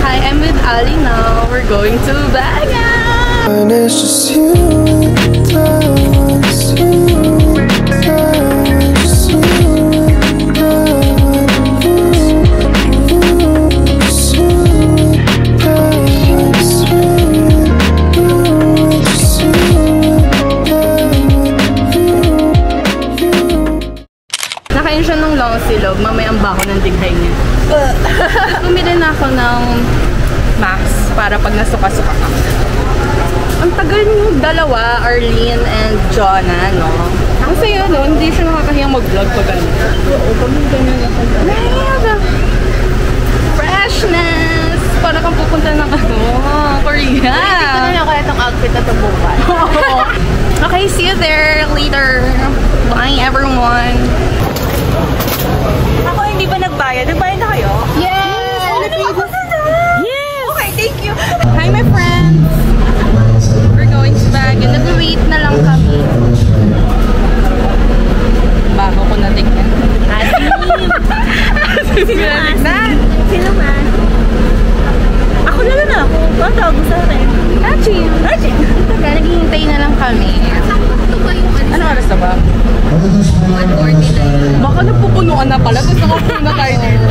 Hi, I'm with Ali now. We're going to Bagan! And it's just you and I, it's you and I, it's you and I, it's you and I, it's you and I. Nakain siya ng long silog. Mamaya ang bako ng tighay niya. Bumili na ako ng mask para pag nasuka-suka ka. Ang tagal niyo dalawa, Arlene and Jonah, no? Kasi yun, no? Hindi siya nakakahiyang mag-vlog pag ganun. Oo, pag ganyan na pag freshness! Para kang pupunta ng Korea. Hindi ko na kaya itong outfit na tubukan. Okay, see you there later. Bye, everyone. Ako hindi ba nagbayad? Nagbayad na kayo? Yes! Yes! Okay, thank you. Hi, my friends! We're going to Bagan. Nag-wait na lang kami. Bago ko natignan. Sino man? Ako na ako. Ang tawag mo sa akin? Achim! Kaya naghihintay na lang kami. Ano oras na ba? 1:49. Baka napupunuan na pala. Tapos nakapuno na tayo dito.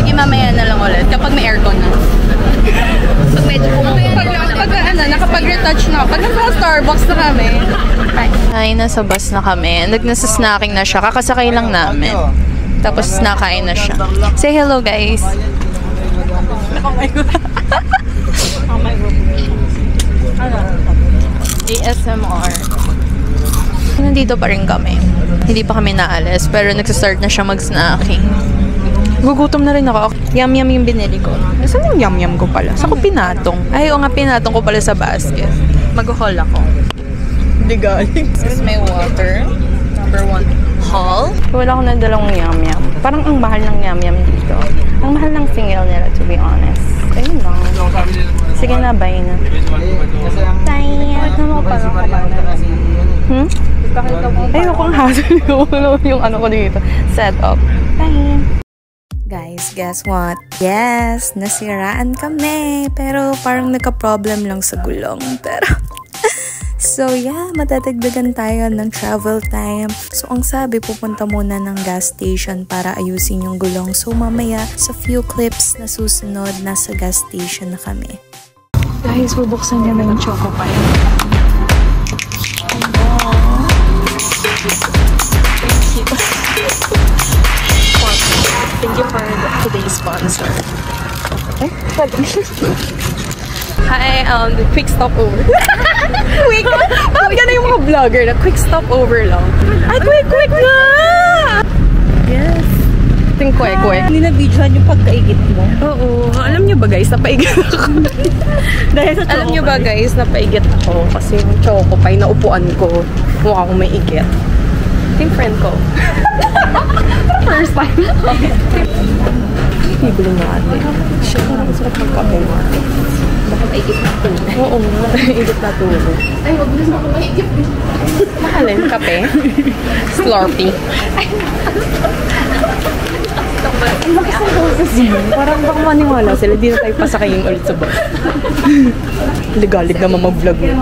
Sige, mamaya na lang ulit. Kapag may aircon na. Pag medyo nakapag-retouch na. Pag nasa Starbucks na kami. Ay, nasa bus na kami. Nasa snacking na siya. Kakasakay lang namin. Tapos nakain na siya. Say hello, guys. ASMR. Nandito pa rin kami. Hindi pa kami naalis. Pero nagsastart na siya mag-snacking. Gugutom na rin ako. Yum-yum yung binili ko. Saan yung yum-yum ko pala? Sa ko pinatong. Ay, o nga, pinatong ko pala sa basket. Mag-haul ako. Hindi galing. This is my water. Number 1. Haul. Wala ko na dalawang yum-yum. Parang ang mahal ng yum-yum dito. Ang mahal ng single nila, to be honest. Ayun lang. Sige na, bye na. Bye. Ano mo pa ako ba? Ayoko ang hassle ko. Yung ano ko dito. Set up. Bye. Guys, guess what? Yes, nasiraan kami. Pero parang nagka-problem lang sa gulong. Pero so yeah, matadagdagan tayo ng travel time. So ang sabi, pupunta muna ng gas station para ayusin yung gulong. So mamaya, sa few clips na susunod, nasa gas station na kami. Guys, bubuksan niya na ng Choco Pie. Thank you for today's sponsor. Hi, quick stopover. Quick! Bakit gano'n yung mga vlogger na quick stopover lang? Ay, quick na! Yes. Ting kwek-kwek. Hindi na-videohan yung pagkaigit mo. Oo. Alam nyo ba guys, napaigit ako. Dahil sa Alam nyo ba guys, napaigit ako kasi yung Choco Pie na upuan ko, mukha akong may igit. Yung friend ko. First time. Bibili nga ate. Siya, parang masarap magkape mo. Baka maigit na tulog. Oo, maigit na tulog. Ay, wag na baka maigit. Mahalin, kape. Slurpee. Ang lakas ng boses mo. Parang baka maniwala sila. Di na tayo pasakayin ulit sa bus. Ligalig naman mag-vlog mo.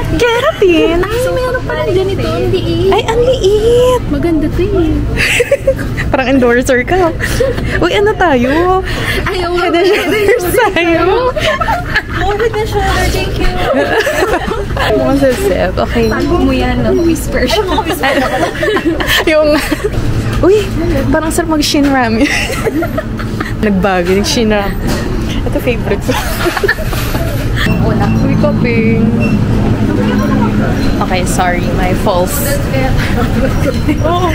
Keratin! Ay, meron pa rin ganito. Ang liit. Ay, ang liit! Maganda to eh. Parang endorser ka. Uy, ano tayo? Ayaw mo. Head and shoulders tayo. Oh, head and shoulder, thank you. Mukhang sa sip. Okay. Bago mo yan, no? Whisper siya. Yung... Uy, parang sarap mag-shin ramen. Nagbago, nag-shin ramen. Ito favorite ko. Uy, kaping. Okay, sorry. My false. Oh,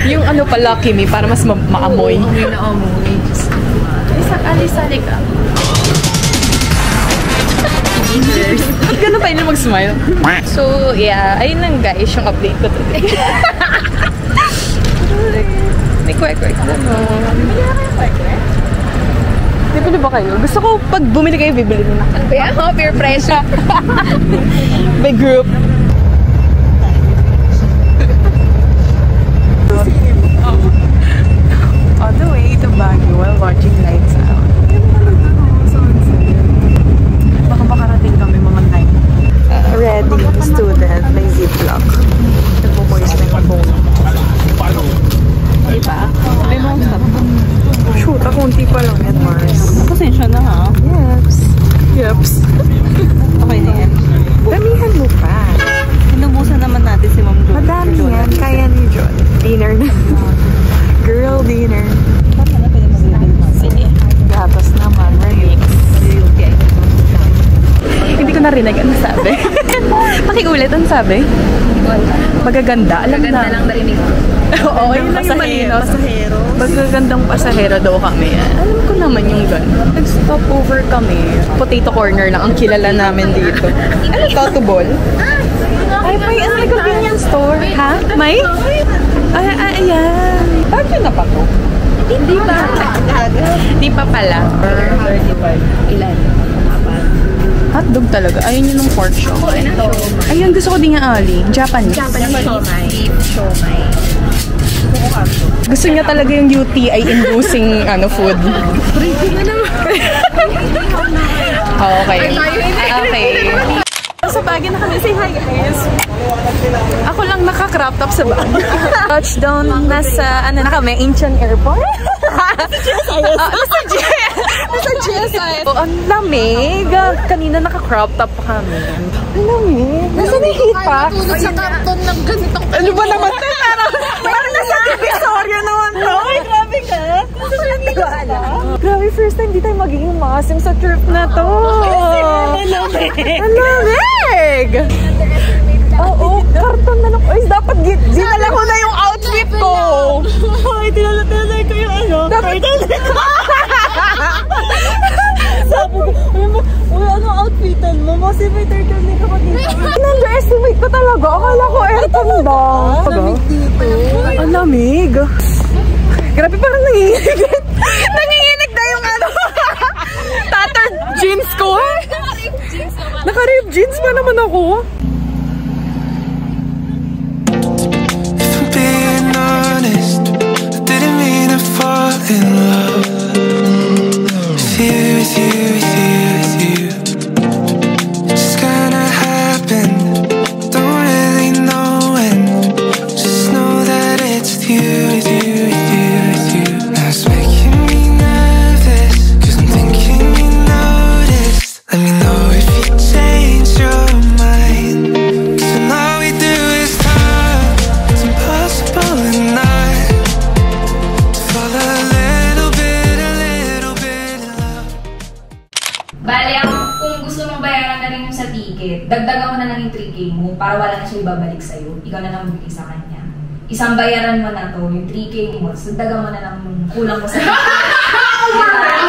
yung ano pala, Kimi, para mas maamoy. Amoy na amoy. Alisali ka. Ba't gano'n pa yun mag-smile? So, yeah. Ayun lang guys, yung update ko today. May kwek-kwek doon. Bibili ba kayo? Gusto ko pag bumili kayo, bibili nyo na. Kaya mo, peer pressure. By group. Pakiulit, ang sabi? Magaganda. Alam na. Maganda lang narinig ko. Oo, yun lang yung malinaw. Pasahero. Magagandang pasahero daw kami. Alam ko naman yung gano'n. Nag-stop over kami. Potato corner lang ang kilala namin dito. Ano to, tubol? Ay, may convenience store. Ha? May? Ay, ayan. Bakit yun na pa to? Hindi pa. Di pa pala. 35. Ilan? Hotdog talaga. Ayun yun ng pork show. Ayun, gusto ko din nga ali. Japanese. Beef siomai. Gusto niya talaga yung UTI-inducing food. Okay. Okay. Sa Baguio na kami. Say hi, guys. Ako lang naka-crop top sa Baguio. Touchdown nasa, na kami, Incheon Airport. Nasa GSI. Oh, ang lamig. Kanina naka-crop top pa kami. Ang lamig. Nasa ni heat pack. Sa karton ng ganitong Ano ba naman ito? Parang nasa Divisoria naman to. Ay, grabe ka. Grabe, first time di tayo magiging masim sa trip na to. Ang lamig. Oo, karton na lang. Ay, dapat dinala ko na yung outfit ko. Ay, dinala ko yung karton. Sabi ko, ano outfitan mo? Kasi may turtleneck ako dito. In-underestimate ko talaga. Akala ko aircon lang. Lamig dito. Ang lamig. Grabe, parang nanginginig. Nanginginig na yung tattered jeans ko. Naka-rip jeans pa naman ako. Being honest, I didn't mean to fall in love with you, with you, with you, with you. It just kinda happened. Don't really know when. Just know that it's with you, with you, with you, with you. Now it's making me nervous, 'cause I'm thinking you noticed. Let me know if you change your mind. 'Cause when all we do is talk, it's impossible not to fall a little bit in love. Bale, kung gusto mong bayaran na rin yung sa ticket, dagdagan mo na lang yung 3K mo para wala na siya ibabalik sa'yo. Ikaw na lang magbigay sa kanya. Isang bayaran mo na to, yung 3K mo, so dagdagan mo na lang yung kulang mo sa ticket.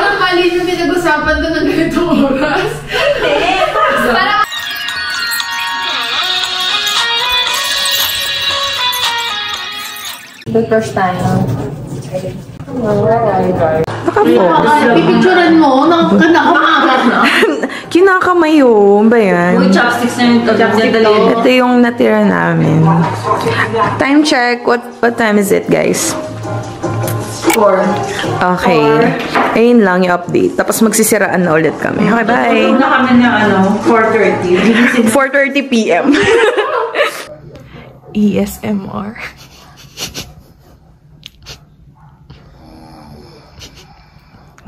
Anong mali yung pinag-usapan doon ng ganitong oras? Hindi! Para Toothbrush tayo. Pipicturan mo, nakakamagat na. Kinakamay yun. Ba yan? Chopsticks na yung chopstick daw. Ito yung natira namin. Time check. What time is it, guys? 4. Okay. Ayun lang yung update. Tapos magsisiraan na ulit kami. Okay, bye! Na kami ng 4:30. 4:30 p.m. ASMR.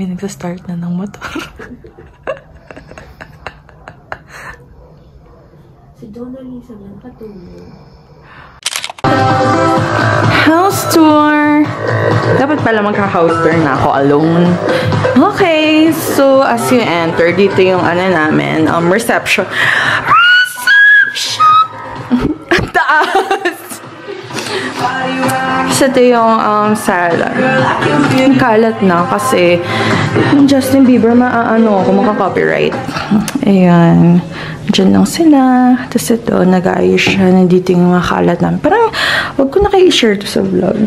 May nagsa-start na ng motor. Si Donalyn sa mga katulog. House tour! Dapat pala magka-house tour na ako alone. Okay, so as you enter, dito yung namin, reception. Reception! Ang taas! So, ito yung sala. Ang kalat na kasi Justin Bieber ako maka-copyright. Ayan. Diyan lang sila. Tapos ito, nag-aayos siya. Nandito yung mga kalat namin. Parang, wag ko na kayo i-share to sa vlog.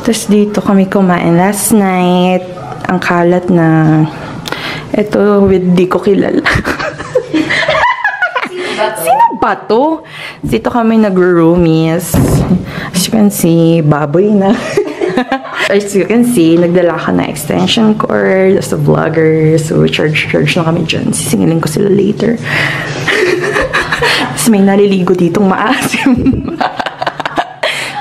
Tapos dito kami kumain last night. Ang kalat na. Ito, with di ko kilala. Sino ba to? Dito kami nag-roomies. As you can see, baboy na. As you can see, nagdala ka na extension cord as a vlogger. So, charge na kami dyan. Sisingilin ko sila later. Tapos may naliligo ditong maasim.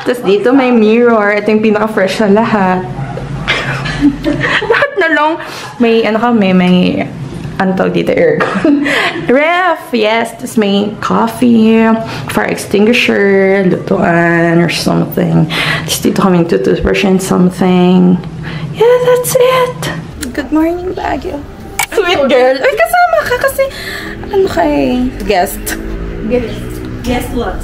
Tapos dito may mirror. Ito yung pinaka-fresh na lahat. Lahat na lang. May kami, may tawag dito, aircon. Ref, yes. Tapos may coffee, fire extinguisher, lutuan, or something. Tapos dito kami toothbrush and something. Yeah, that's it. Good morning, Baguio. Sweet girl. Ay, kasama ka kasi, ano kay guest. Guess what?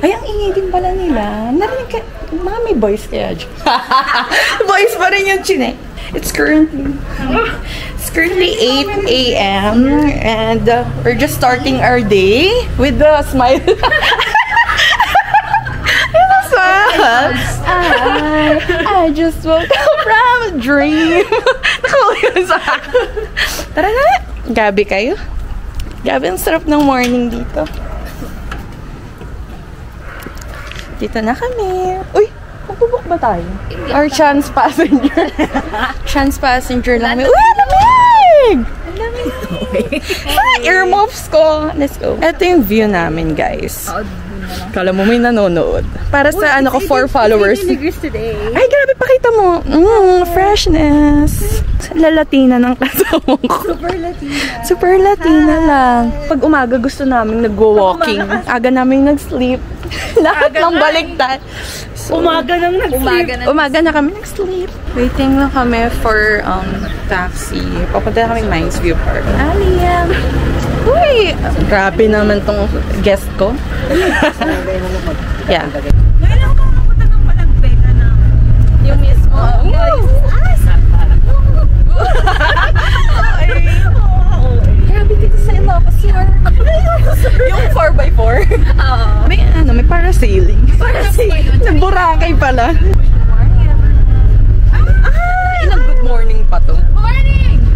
Ay, ang ingay din pala nila. Narinig ka, mga may boys kaya dyan. Boys pa rin yung chine. It's currently 8 a.m. and we're just starting our day with the smile. I just woke up from a dream. Nakauwi sa Tara na! Gabi kayo? Gabi, ang sarap ng morning dito. Dito na kami. Uy! Magbubok ba tayo? Or chance passenger? Chance passenger lang kami. Uy! Lamig! Earmuffs ko. Let's go. Ito yung view namin, guys. Kala mo may nanonood. Para sa 4 followers. Today. Ay, grabe, pakita mo. Freshness. Lalatina ng kasama ko. Super Latina. Super Latina lang. Pag umaga gusto namin nagwo-walking. Aga namin nag-sleep. Lahat ng baliktad. So, Umaga nang nag-sleep. umaga na kami nag-sleep. Waiting lang kami for taxi. Papunta kami Mines View Park. Aliyah. Uy! Grabe naman tong guest ko. Yeah. Ngayon ako makapunta ng Malagbeka na. Yung mismo. Grabe dito sa Ilocos yun. Yung 4x4. May may parasailing. Nagburakay pala. Ilang good morning pa to.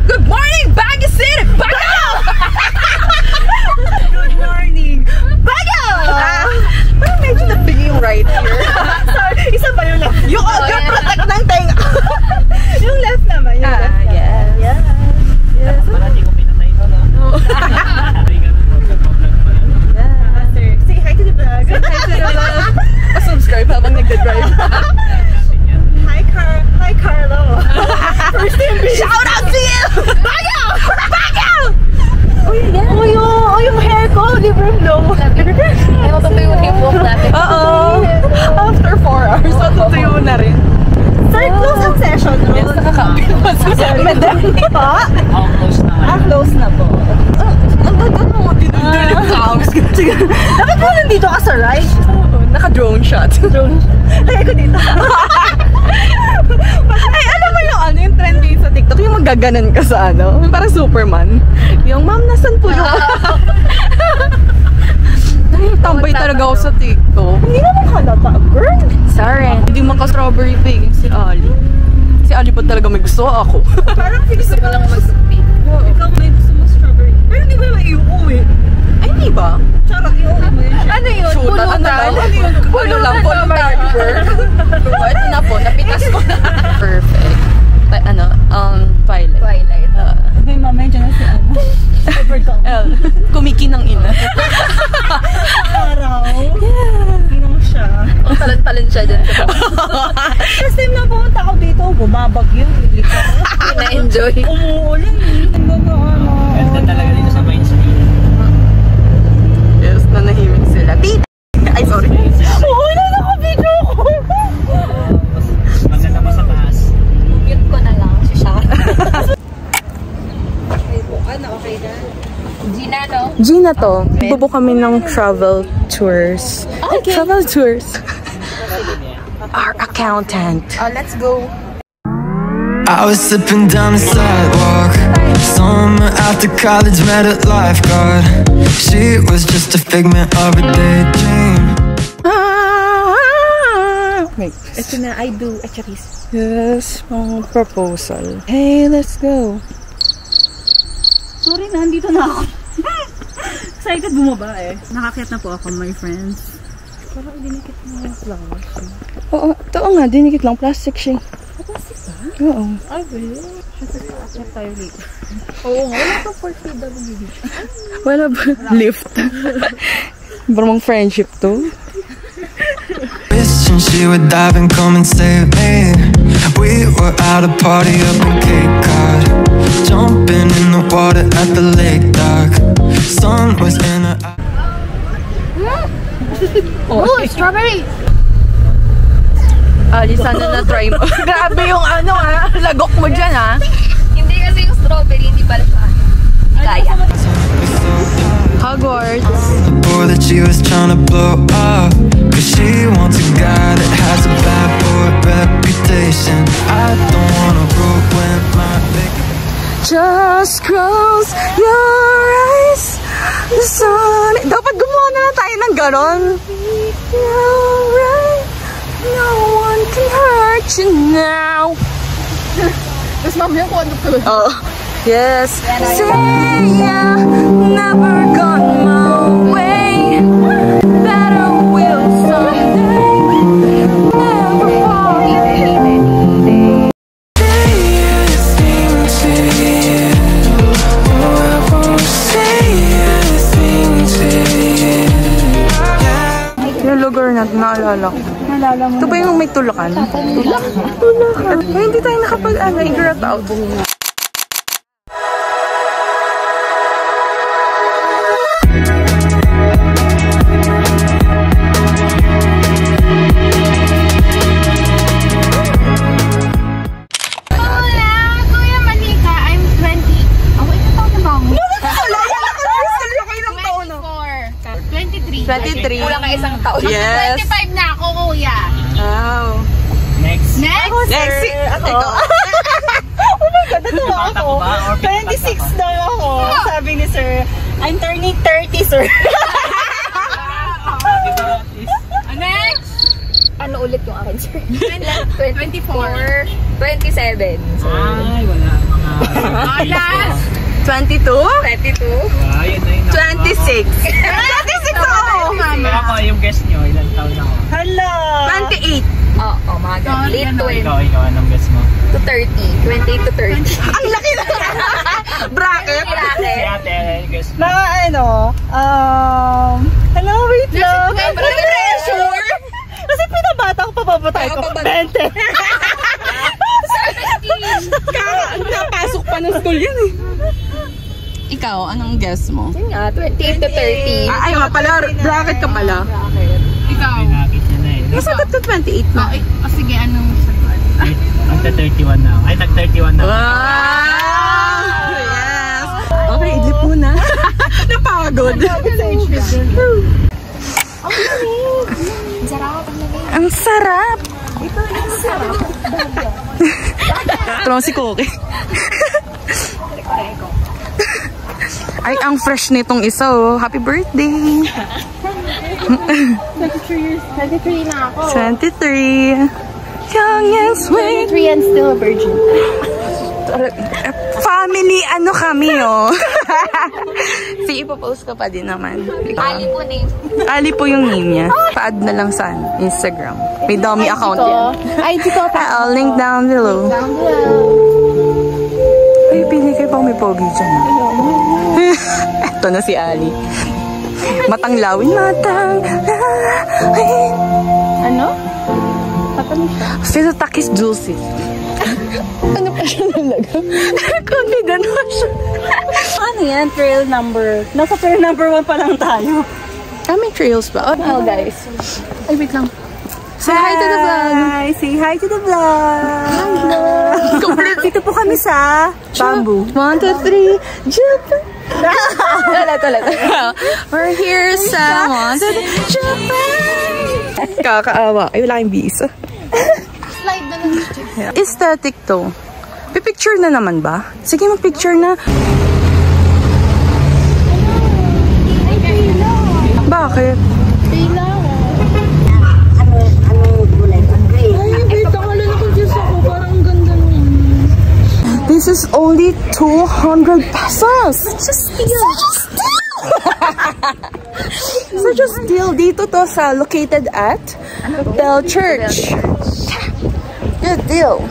Good morning, Baguio City! Baguio! Good morning. Baguio! Parang medyo nabigay yung right here. Sorry, isa pa yung left. Yung audio protect ng tenga. Yung left naman. Yung left naman. Yes. Yes. Yes. Parati ko pinatay ito, no? Say hi to the vlog. Subscribe habang nagda-drive. Hi, Carlo. First time being. Shout out to you! Baguio! Baguio! Oh, yung hair ko, libre blow. Ano to yung hip-hop natin? Oo. After 4 hours, matutuyo na rin. Sir, close ang session. Yes, nakakapit pa sa Madam pa? How close na nga. Close na po. Ang ganda mo, dinudul yung house. Dapat mo nandito ka sa right? Naka-drone shot. Lagay ko dito. Ay, alam mo yung trend ngayon sa TikTok, yung magaganan ka sa yung parang Superman. Yung, ma'am, nasan po yung... Tambay talaga ako sa TikTok. Hindi naman halata, girl. Sorry. Hindi man ka-strawberry baking si Ali. Si Ali pa talaga may gusto ako. Parang gusto ko lang mag-speak. Ikaw may gusto mo strawberry. Pero hindi ba may iuwi? Ay, hindi ba? Charot, iuwi mo yun. Ano yun? Shoot, ano lang? Pulo lang, voluntary work. Ito na po, napitas ko na. Perfect. Twilight. Twilight. May mamaya dyan na si Ama. L. Kumikinang ina. Araw. Yeah. Ino siya. Talent siya dyan. First time na pumunta ako dito, bumabagyo. Na-enjoy. Umuulan. Ganda talaga dito sa Mines View. Yes, nanahimik sila. Ay, sorry. Umuulan ako, video ko. Maganda pa sa taas. Mute ko na lang si Shaq. Gina, no? Gina to. Bubo kami ng travel tours. Okay. Travel tours. Our accountant. Let's go. I was slipping down the sidewalk. Summer after college, met a lifeguard. She was just a figment of a daydream. Wait. Ito na, I do a charis. Yes, mga proposal. Hey, let's go. Sorry na, nandito na ako. Excited bumaba eh. Nakakyat na po ako, my friends. Parang dinikit mo yung flowers. Oo, totoo nga, dinikit lang. Plastic siya. Plastic ba? Oo. Ay, really? Siyempre, aakyat tayo later. Oo nga, wala pa for PWD. Wala ba? Lift. Barmang friendship to. Wishing she would dive and come and save me. We were at a party up in Cape Cod, jumping in the water at the lake dock. Sun was in her eyes. Oh, strawberry! Ali, sana na-try mo. Grabe yung lagok mo dyan, ha? Hindi kasi yung strawberry, hindi pala siya. Kaya. Hogwarts. Boy that she was trying to blow up, cause she wants a guy that has a bad boy reputation. I don't wanna ruin my Just close your eyes. The sun. Dapat gumawa na lang tayo ng ganon. You're right. No one can hurt you now. Tapos mamaya ko ano ko. Oh, yes. Say I never gone my way. Better will someday. Never fall. Yung lugar natin, naalala ko. Ito ba yung may tulakan? Tulakan. Ay, hindi tayo i-grat out. Kuya Manika, I'm 20. Ako, ito taon na ba ako? 23. 23. Kulang ka isang taon. Yes. 25 na ako, kuya. Wow. Next. Next? Next. Ako. Oh my God, ito Bata ko ba? Or 26 daw ako. Sabi ni sir, I'm turning 30, sir. Next? Ano ulit yung akin, sir? 24. 27. Ay, wala. Mga... Last? 22? 22. Ayun na yun. 26. 26 ako. Pero ako, yung guess nyo, ilang taon ako? Hala. 28. Oo, mga ganun. Late 20 Ikaw, anong guess mo? to 30. 28 to 30. Ang laki na. Bracket. Si ate, yung guess mo? Mga ano, hello, wait lang. Pressure. Kasi pinabata ko, papapatay ko. 20. Napasok pa ng school yan eh. Ikaw, anong guess mo? Yun nga, 28 to 30. Ay, nga pala, bracket ka pala. Ikaw. Ay, nakakit nyo na eh. Nasagot ko 28 na. Sige, anong sagot? Magta-31 na ako. Ay, tag-31 na ako. Wow! Yes! Okay, idlip muna. Napagod. Ang sarap! Ito lang si Koki. Ay, ang fresh nitong isa oh. Happy birthday! 23 na ako. 23. Young and sweet. 23 and still a virgin. Family, ano kami oh. Sige, ipopost ka pa din naman. Ali po name. Ali po yung name niya. Pa-add na lang sa Instagram. May dummy account yan. Ay, dito. I'll link down below. Down below. Ay, pili kayo pang may pogi dyan. Ito na si Ali. Matanglawin, matanglawin. Ano? Patamis siya. Filotakis Dulce. Ano pa siya nalaga? Confident mo siya. Ano yan? Trail number. Nasa trail number 1 pa lang tayo. Ah, may trails ba? Oh, guys. Ay, wait lang. Say hi to the vlog. Hi! Say hi to the vlog! Complete. Dito po kami sa Bamboo. 1, 2, 3, Japan. Ulit. We're here sa Japan. Kakaawa. Ay, wala kang visa. Slide na lang. Aesthetic to. Pipicture na naman ba? Sige, mag-picture na. Bakit? This is only 200 pesos. Just steal. So just steal. Dito to sa located at Bell Church. Good deal.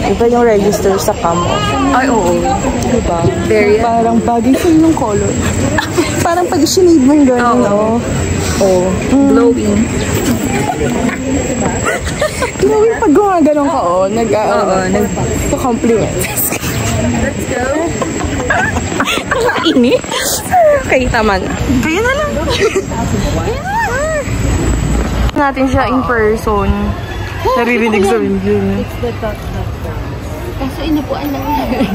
Iba yung register sa camo. Ay, oo. Diba? Very. Parang bagay sa yung color. Parang pag sinade mo yung gano'n, no? Oh. Glowing. Glowing pag gumaganon ka, oh. Nag-compliment. Let's go. Ini? Okay, tama na. Kaya na lang. Natin siya in person. Naririnig sa video. It's the top. Kaso inupuan lang yan.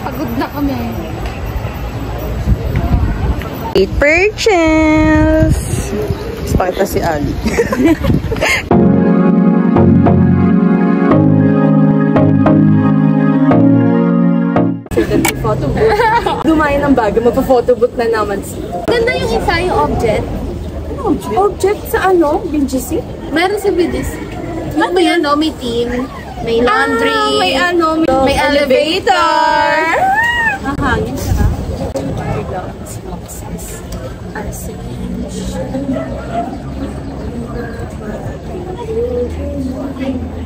Pagod na kami. Great purchase! Sparta si Ali. Photo booth. Dumayo ng bago, magpa-photo booth na naman siya. Ganda yung isa, yung object. Object sa ano? BGC? Meron sa BGC. Ano yan, no? May team. May laundry. May ano? May elevator. Hahangin siya.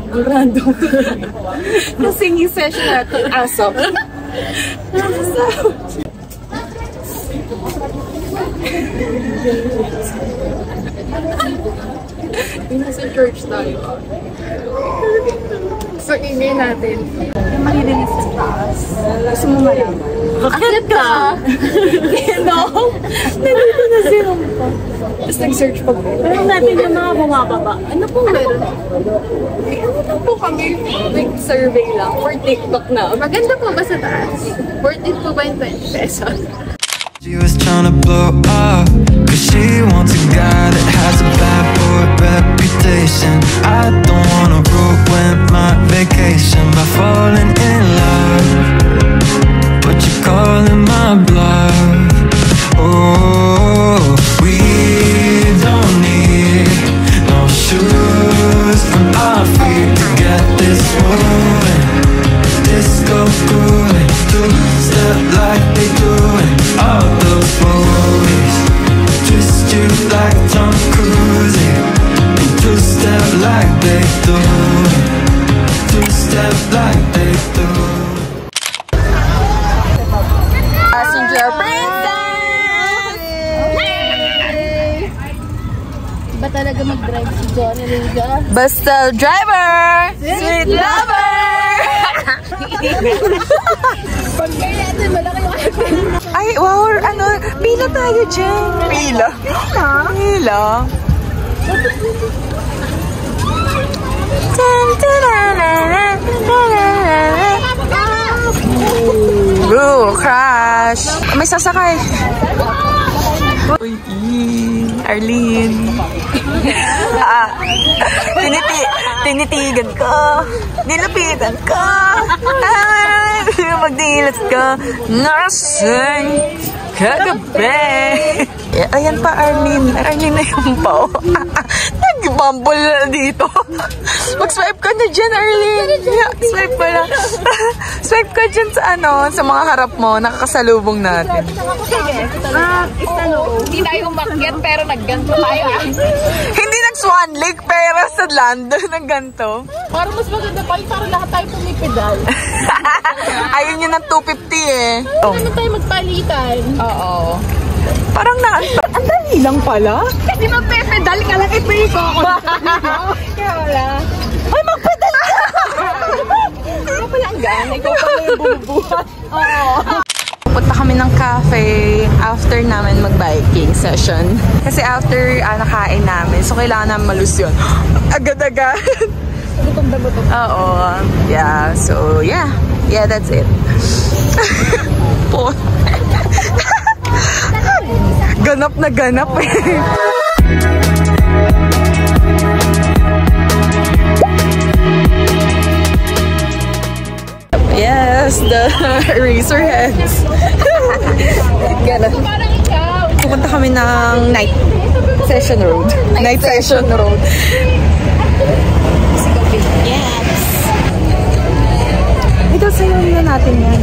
Ang random. Yung singing session natin, asap. Yung nasa church tayo. So, ingay natin. Yung maririnig sa taas. Gusto mo malaman. Bakit ka? No? Nandito na si Rompa. Tapos nag-search pa po. Pero natin yung mga bumababa. Ano po meron? Ano po kami? Nag-survey lang for TikTok na. Maganda po ba sa taas? Worth it po ba yung 20 pesos? She was trying to blow up, cause she wants a guy that has a bad boy reputation. I don't wanna ruin my vacation by falling in love, but you're calling my bluff. Oh, we don't need no shoes on our feet to get this moving. Disco cooling, two-step like they do in all those movies. Twist you like Tom Cruise, and two-step like they do, two-step like they do. Passenger princess! Ba talaga mag-drive si Johnny Riga? Basta driver! Sweet lover! Ay, wow, ano, pila tayo dyan. Pila? Pila? Bro, crash. May sasakay. Uy, Arlene. Tinitigan ko. Nilapitan ko. Magdilat ka. Nasaan kagabi. Ayan pa, Arlene. Arlene na yung pao. Nag-bumble na dito. Mag-swipe ka na dyan, Arlene. Swipe ka na. Swipe ka dyan sa ano, sa mga harap mo. Nakakasalubong natin. Hindi tayo umakyat pero nagganto tayo. Hindi nag-Swan Lake, pero sa land nagganto. Parang mas maganda pa yung parang lahat tayo pumipedal. Ayun yun ng 250 eh. Ano tayo magpalitan? Oo. Parang ang dali lang pala. Kasi magpe-pedal ka lang, ito yung ako. Kaya wala. Ay, magpedal ka! Ikaw pala ang gana. Ikaw pala yung bumubuhat. Oo. Punta kami ng cafe after namin mag-biking session. Kasi after nakain namin, so kailangan namin malusyon. Agad-agad. Oo. Yeah, so yeah. Yeah, that's it. Ganap na ganap eh. Yes, the razor heads. Ganap. Pupunta kami ng night session road. Night session road. Yes. Ito sa'yo na natin yan.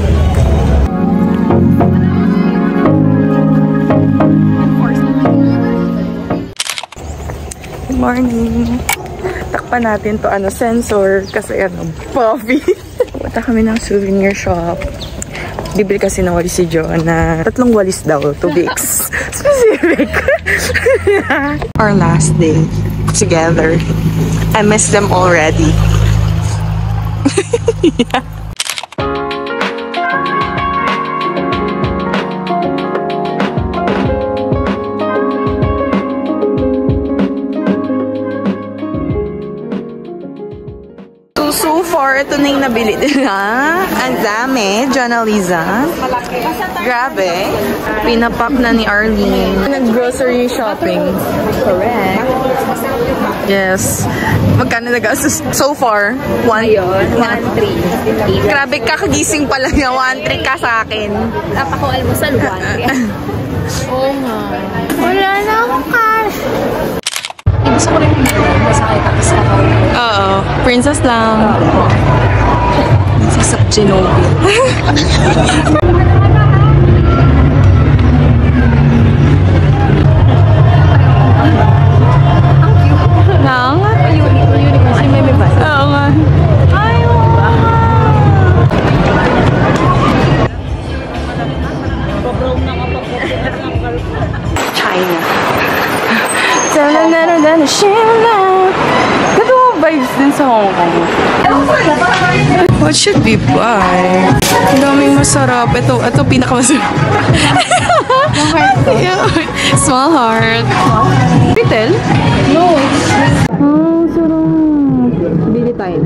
Good morning. Takpan natin to sensor kasi puffy. Punta kami ng souvenir shop. Bibili kasi ng walis si John na 3 walis daw, to be specific. Our last day together. I miss them already. Yeah. ito na yung nabili nila. Ang dami, Jonna Liza. Grabe. Pinapak na ni Arlene. Nag-grocery shopping. Correct. Yes. Magkano nagastos so far? 1-3. Grabe, kakagising pa lang niya. 1-3 ka sa akin. Ako almusal 1-3. Oo nga. Wala na akong cash. Gusto ko rin yung masakit ako sa Oo. Princess lang. Princess of Genovia. Nang? Ay, may ba? Oo nga. Ay, China. Ganda mo vibes din sa Hong Kong. What should we buy? Ang daming masarap. Ito pinakamasarap. Small heart. Retail? No. Sarap. Bili tayo.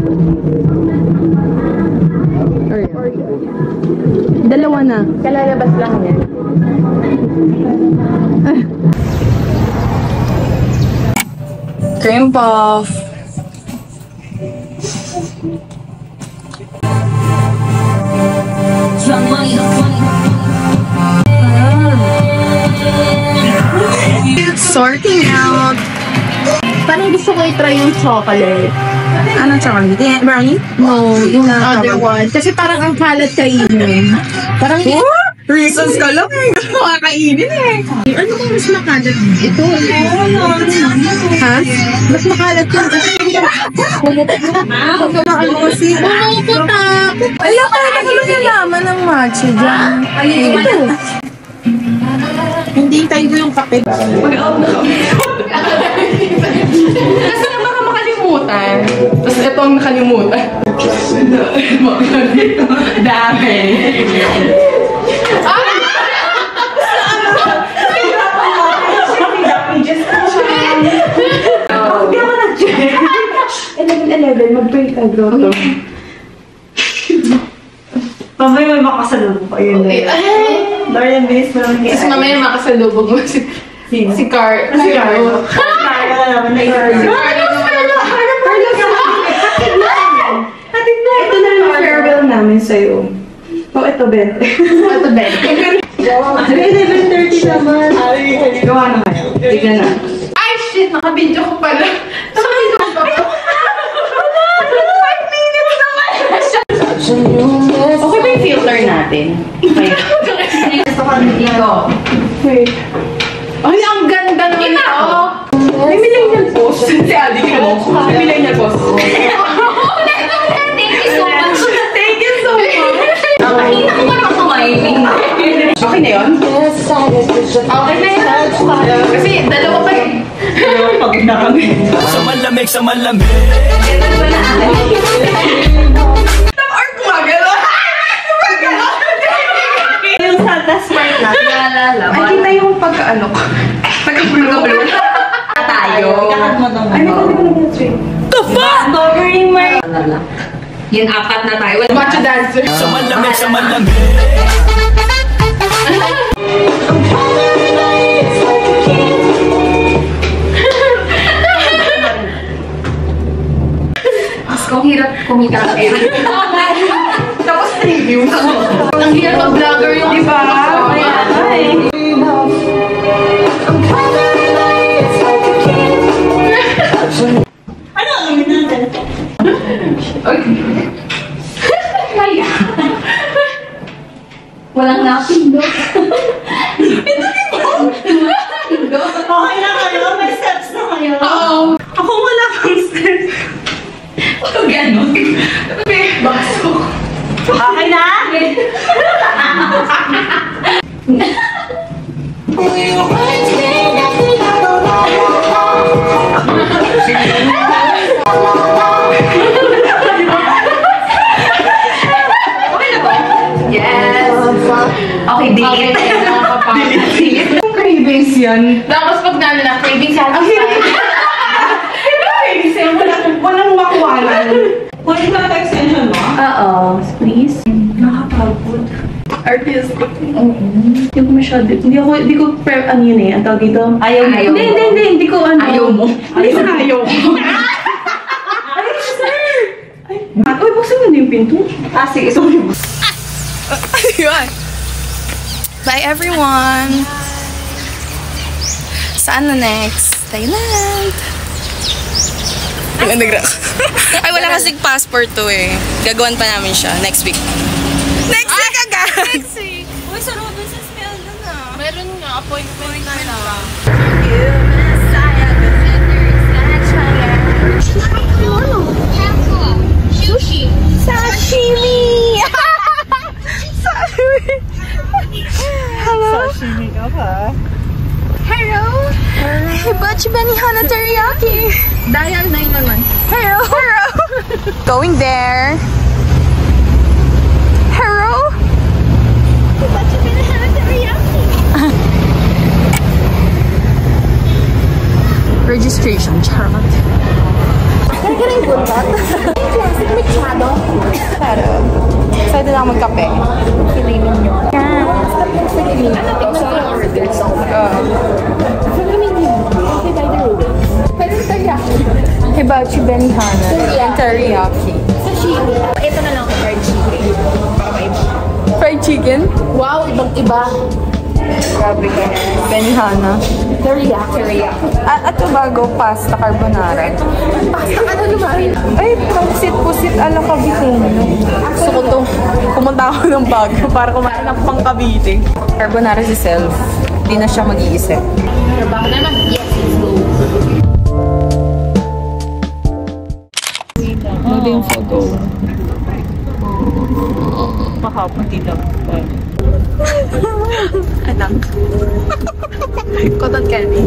Dalawa na. Kalalabas lang yan. Cream puff. Sorting out. Parang gusto ko i-try yung chocolate. Ano chocolate? Brownie? No, yung other one. Kasi parang ang kalat kainin. Parang Reasons ka lang eh. Gusto mo kakainin eh. ano bang mas makalat? Ito. Ha? Mas makalat yun. Ano kasi? Pumuputa. Wala ka na nagalaman ng matcha dyan. Ito. Hindi tayo yung kape. Kasi na baka makalimutan. Tapos ito ang nakalimutan. Dami. Mag-break ka, bro. Mamaya may makasalubong pa yun. Darian, bilis mo lang. Tapos mamaya makasalubog mo si Carlo. Kaya ka naman na ito na yung farewell namin sa'yo. Oh, ito, Ben. Ito, Ben. Ready, Ben, 30 naman. Gawa na kayo. Tignan na. Ay, shit! Naka-video ko pala. Naka-video ko pa. Okay ba yung filter natin? Okay. Gusto ko dito. Wait. Ay, ang ganda naman ito. May millennial post. Si Adi, kinuha ko. May millennial post. Thank you so much. Thank you so much. Nakita ko parang kumain. Okay na yun? Okay na yan. Kasi dalawa pa eh. Pagod na kami. Sa malamig, sa malamig. Art gumagalo. Yung sa last part na. Ay, kita yung pagka-ano ko. Pagka-blue. Tayo. Ay, nag-straight. The fuck? Covering my... Yun, 4 na tayo. Macho dancer. Sa malamig, sa malamig. Mas kung hirap kumita ka pera. Tapos review. Ang hirap mag-vlogger yung Diba? Ay. Ano ang gawin natin? Kaya. Walang napindot. Okay na kayo? May steps na kayo? Oo. Ako wala kang steps. Ganon. Baso. Okay na? Yes. Okay, delete. Delete. Cravings yan. Tapos pag nalala, craving sa Ang hirap. Cravings eh. Walang wakwalan. Pwede ba na extension mo? Please. Nakakapagod. Artistic. Hindi ko masyado. Hindi ko ano yun eh. Ang tawag dito. Ayaw mo. Hindi ko ano. Ayaw mo. Ayaw mo. Ay, sir! Uy, buksan mo na yung pinto. Sige. Sorry. Ayun. Bye, everyone! Saan na next? Thailand! Ay, wala kasing passport to eh. Gagawan pa namin siya next week. Next week agad! Next week! Uy, sa Robinsons meron na. Meron nga, appointment na lang. Sushi! Sashimi! Sashimi! Hello? Sashimi ka pa. Hello? Hibachi Benihana Teriyaki! Dial 911. Hello? Hello? Going there. Hello? Hibachi Benihana Teriyaki! Registration, charot. Pero, excited ako magkape. Kilimin nyo. Hibachi Benihana and teriyaki. Ito na lang ako, fried chicken. Fried chicken? Wow, ibang-iba. Grabe ka. Benihana. Teriyaki. At bago, pasta carbonara. Pasta ano naman? Ay, pusit ala Cavite. Gusto ko to. Pumunta ako ng bago para kumain ng pang Cavite. Carbonara si Self. Hindi na siya mag-iisip. Trabaho naman. Yes, let's go. Ano yung photo? Mahapon dito. Anak. Cotton candy.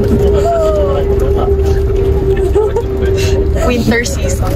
Winter season.